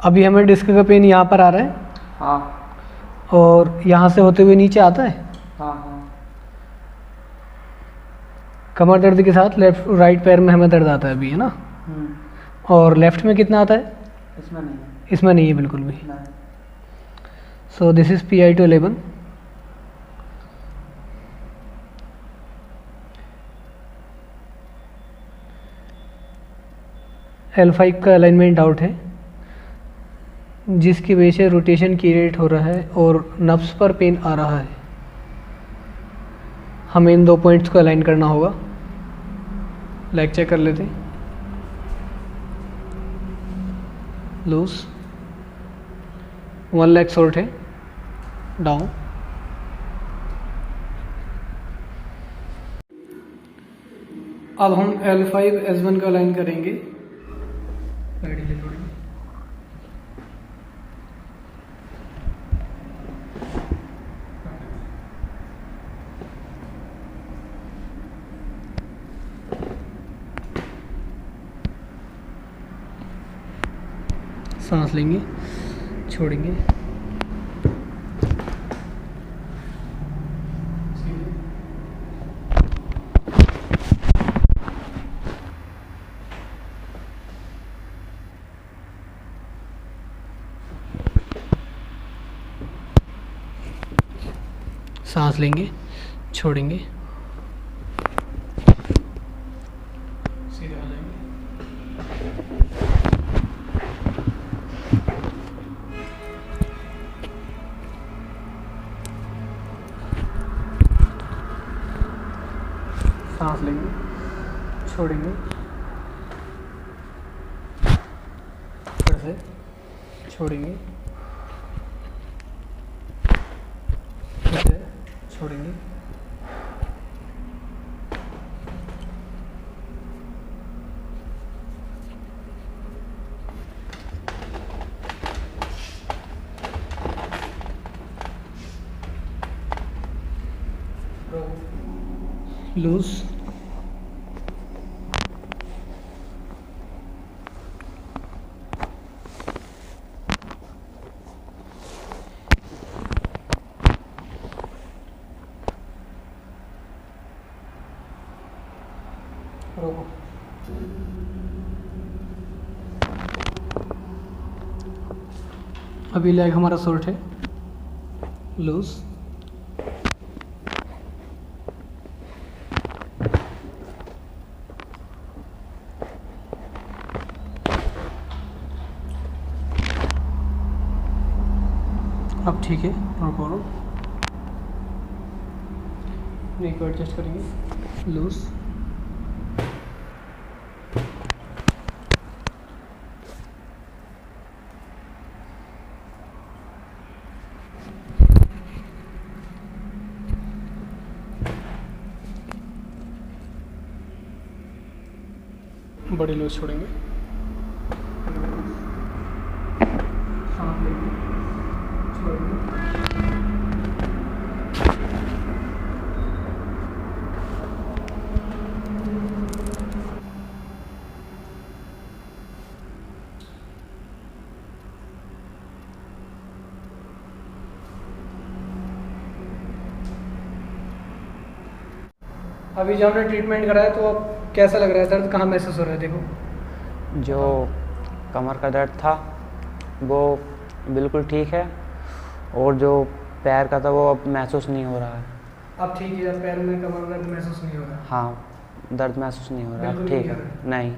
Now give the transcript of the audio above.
अभी हमें डिस्क का पेन यहाँ पर आ रहा है। हाँ। और यहाँ से होते हुए नीचे आता है। हाँ हाँ। कमर दर्द के साथ लेफ्ट राइट पैर में हमें दर्द आता है अभी, है ना। और लेफ्ट में कितना आता है? इसमें नहीं है। इसमें नहीं है बिल्कुल भी। नहीं। So this is PI to 11. L5 का अलाइनमेंट आउट है, जिसकी वजह से रोटेशन की रेट हो रहा है और नब्स पर पेन आ रहा है। हमें इन 2 पॉइंट्स को अलाइन करना होगा। लेग चेक कर लेते हैं। लूज, 1 लेग शॉर्ट है, डाउन। अब हम L5 S1 का अलाइन करेंगे। सांस लेंगे, छोड़ेंगे, सांस लेंगे, छोड़ेंगे, सीधे आ जाएंगे। सांस लेंगे, छोड़ेंगे, फिर से छोड़ेंगे, फिर से छोड़ेंगे, लूज, रोको। अभी लेग हमारा शॉर्ट है, लूज, अब ठीक है। रोको, नी को एडजस्ट करेंगे, लूज, बड़ी लूज छोड़ेंगे, सांस लेंगे, छोड़ेंगे, अभी जो हमने ट्रीटमेंट करा है तो अब कैसा लग रहा है? दर्द कहाँ महसूस हो रहा है? देखो, जो कमर का दर्द था वो बिल्कुल ठीक है, और जो पैर का था वो अब महसूस नहीं हो रहा है। अब ठीक है? पैर में कमर में दर्द महसूस नहीं हो रहा? हाँ, दर्द महसूस नहीं हो रहा, अब बिल्कुल ठीक नहीं है। हो रहा है? नहीं।